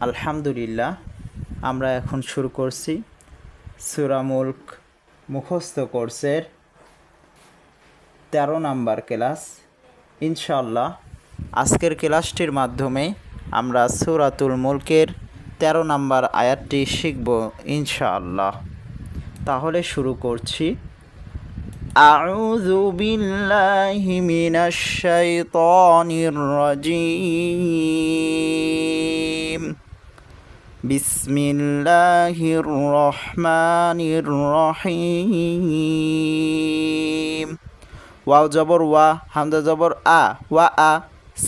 আলহামদুলিল্লাহ, আমরা এখন শুরু করছি সূরা মুলক মুখস্থ কোর্সের ১৩ নাম্বার ক্লাস। ইনশাআল্লাহ আজকের ক্লাসটির মাধ্যমে আমরা সূরাতুল মুলকের ১৩ নাম্বার আয়াতটি শিখব ইনশাআল্লাহ। তাহলে শুরু করছি। আউযু বিল্লাহি মিনাশ শাইতানির রাজীম। বিসমিল্লাহির রহমানির রহিম। ওয়াও জবর ওয়া, হামজা জবর আ, ওয়া আ,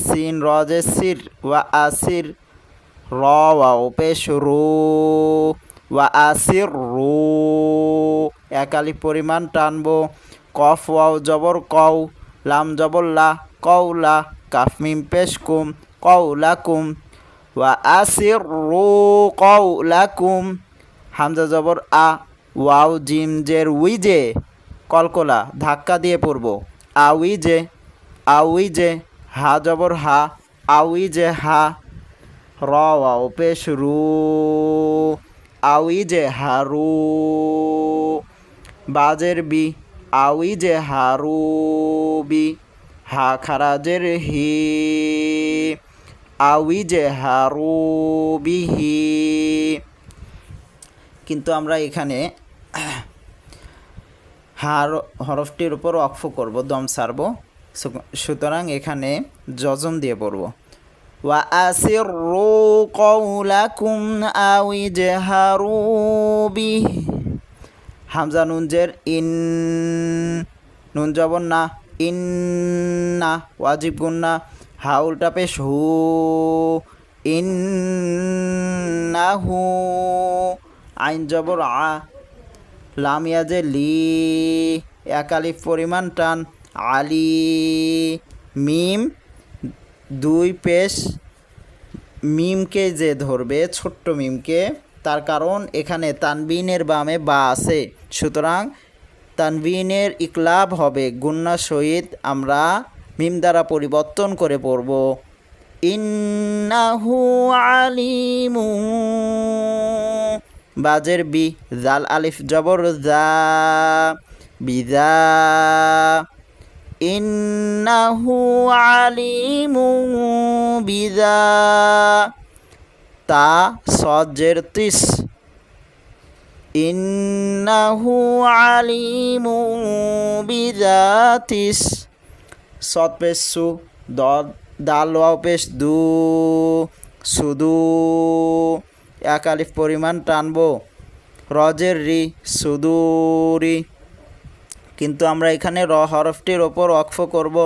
সিন রজে সির, ওয়া আসির, র ওয়াও পেশ রু, ওয়া আসির রু, এক আলিফ পরিমাণ টানবো। কফ ওয়াও জবর কও, লাম জবর লা, কওলা, কাফ মিম পেশ কুম, কওলাকুম, ওয়া আসিররু কওলাকুম, হামজা জবর আ, ওয়াও জিম জের উইজে, কলকলা ধাক্কা দিয়ে পড়ব, আউইজে, আউইজে, হা জবর হা, আউইজে হা, র ওয়াও পেশ রু, আউইজে হারু, বাজের বি, আউইজে হারুবি, হা খারাজের হি, আউইজে হারুবিহি। কিন্তু আমরা এখানে হার হরফটির উপর ওয়াকফ করব, দম সারব, সুতরাং এখানে জজম দিয়ে পড়ব। ওয়া আসিররু কওলাকুম আও ইজহারু বিহি, হামজা নুন জের ইন, নুন জবর না, ইন্না, ওয়াজিব গুন্না, হা উল্টা পেশ হু, ইন্নাহু, আইন জবর আ, লাম ইয়াজে লি, এক আলিফ পরিমাণ টান, আলি, মিম দুই পেশ, মিমকে যে ধরবে ছোট্ট মিমকে, তার কারণ এখানে তানবিনের বামে বা আছে, সুতরাং তানবিনের ইকলাব হবে গুন্না সহিত, আমরা মিম দ্বারা পরিবর্তন করে পড়ব। ইন্নাহু আলিমু, বাজের বি, জাল আলিফ জবর জা, বিজা, ইন্নাহু আলিমু বিজা, তা সজের তিস, ইন্নাহু আলিমু বিজাতিস, সৎ পেশ সু, দাল ওয়াও পেশ দু, সুদু, এক আলিফ পরিমাণ টানবো, রজের রি, সুদুরি, কিন্তু আমরা এখানে র হরফটির ওপর ওয়াকফ করব,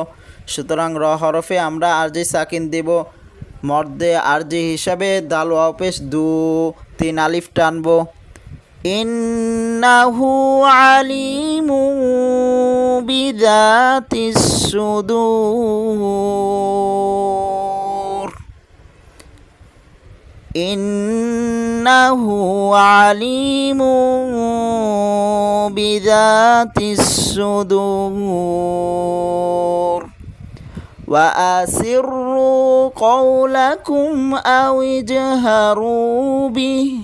সুতরাং র হরফে আমরা আরজি সাকিন দেব। মর্দে আরজি হিসাবে দাল ওয়াও পেশ দু, তিন আলিফ টানবো। ইন্নাহু আলিমু বিযাতিস সুদূর, ইন্নাহু আলিমু বিযাতিস সুদূর। ওয়া আসিররু কওলাকুম আও ইজহারু বিহি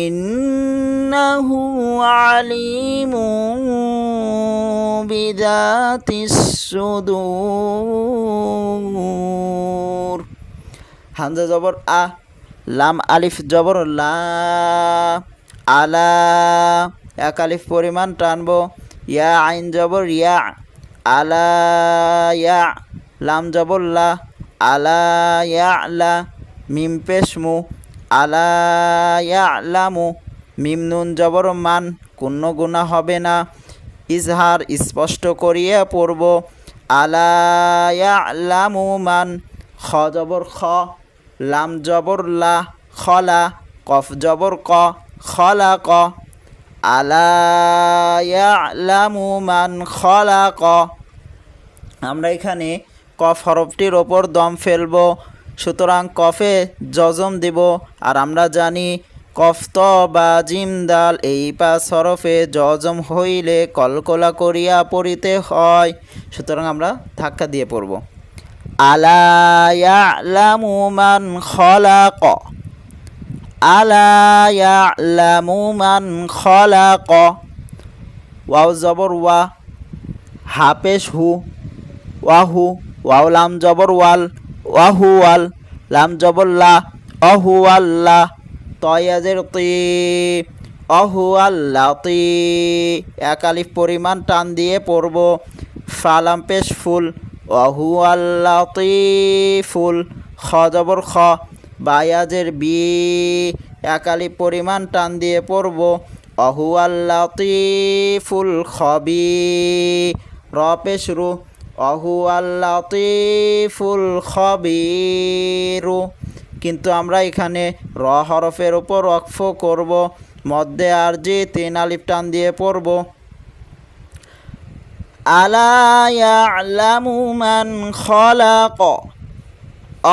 ইন্নাহু আলিমু বিযাতিস সুদূর, হামজা জবর আ, লাম আলিফ জবর লা, আলা, এক আলিফ পরিমাণ টানবো, ইয়া আইন জবর ইয়া, আলা ইয়া, লাম জবর লা, আলা ইয়া লা, মিম পেশ মু, আলা ইয়ালামু, মিম নুন জবর মান, কোনো গুণা হবে না, ইজহার স্পষ্ট করিয়ে পড়ব, আলা ইয়ালামু মান, খ জবর খ, লাম জবর লা, খলা, কফ জবর ক, খলাক, আলা ইয়ালামু মান খলাক। আমরা এখানে কফ হরফটির ওপর দম ফেলব, সুতরাং কফে জজম দেব, আর আমরা জানি কফ ত বা জিম দাল এই পাঁচ হরফে জজম হইলে কলকলা করিয়া পড়িতে হয়, সুতরাং আমরা ধাক্কা দিয়ে পড়ব। আলা ইয়ালামু মান খলাক আলা ইয়ালামু মান খলাক ওয়াও জবর ওয়া হা পেশ হু ওয়াহু ওয়াও লাম জবর ওয়াল ওয়াহু ওয়াল লাম জবর লা অহু আল্লাহ তয়াজের তি অহু আল্লাতি এক আলিফ পরিমাণ টান দিয়ে পড়ব ফালাম পেশ ফুল অহু আল্লাতিফুল খ জবর খ বায়াজের বি এক আলিফ পরিমাণ টান দিয়ে পড়ব অহু আল্লাতিফুল খবি র পেশ রু অহু আল্লাতিফুল খবিরু কিন্তু আমরা এখানে র হরফের উপর ওয়াকফ করব মধ্যে আর যে 3 আলিফ টান দিয়ে পড়ব আলা ইয়ালামু মান খলাক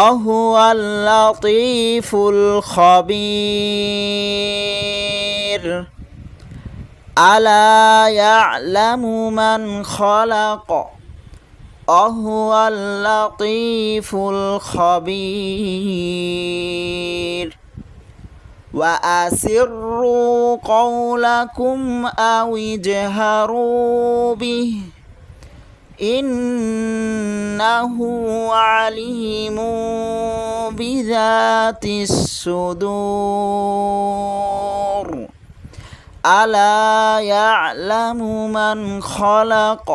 আহুয়াল লাতীফুল খবীর আলা ইয়ালামু মান খলাক আহুয়াল লাতীফুল খবীর ওয়া আসিররু কওলাকুম আও ইজহারু বিহি ইন্নাহু আলিমুম বিযাতিস সুদূর আলা ইয়ালামু মান খলাক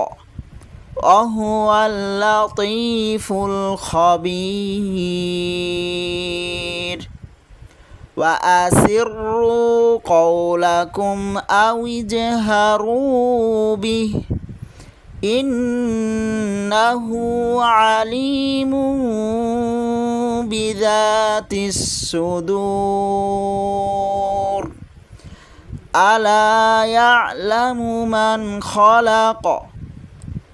ওয়াহুয়াল লাতীফুল খবীর ওয়া আসিররু কওলাকুম আও ইজহারু বিহি ইন্নাহু আলিমুম বিযাতিস সুদূর আলা ইয়ালামু মান খলাক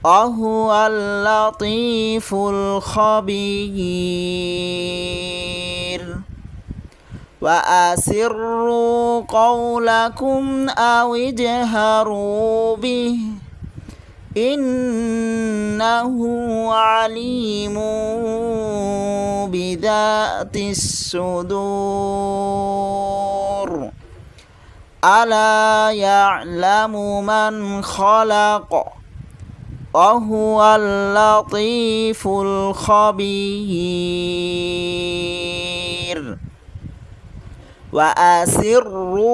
ওয়াহুয়াল লাতীফুল খবীর ওয়া আসিররু কওলাকুম আও ইজহারু বিহি ইন্নাহু আলিমুম বিযাতিস সুদূর আলা ইয়ালামু মান খলাক ওয়াহুয়াল লাতীফুল খবীর ওয়া আসিররু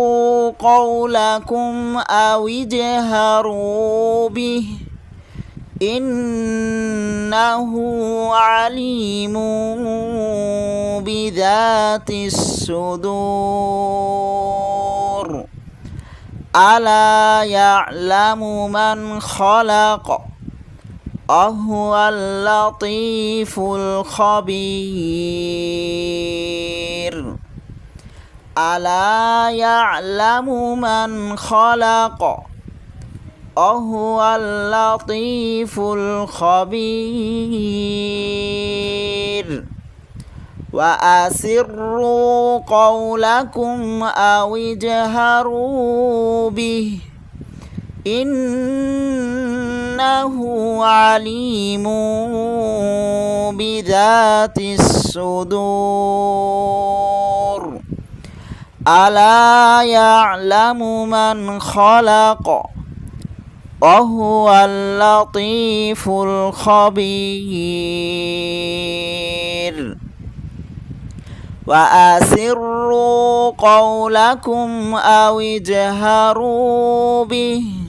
কওলাকুম আও ইজহারু বিহি ইন্নাহু আলিমুম বিযাতিস সুদূর আলা ইয়ালামু মান খলাক ওয়াহুয়াল লাতীফুল খবীর আলা ইয়ালামু মান খলাক ওয়াহুয়াল লাতীফুল খবীর ওয়া আসিররু কওলাকুম আও ইজহারু বিহি ইন্নাহু আলিমুম বিযাতিস সুদূর আলা ইয়ালামু মান খলাক ওয়াহুয়াল লাতীফুল খবীর ওয়া আসিররু কওলাকুম আও ইজহারু বিহি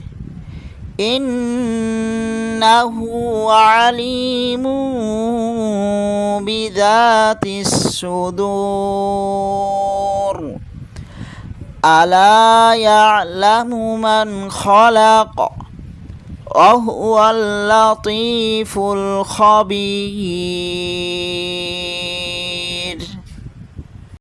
ইন্নাহু আলিমুম বিযাতিস সুদূর আলা ইয়ালামু মান খলাক ওয়াহুয়াল লাতীফুল খবীর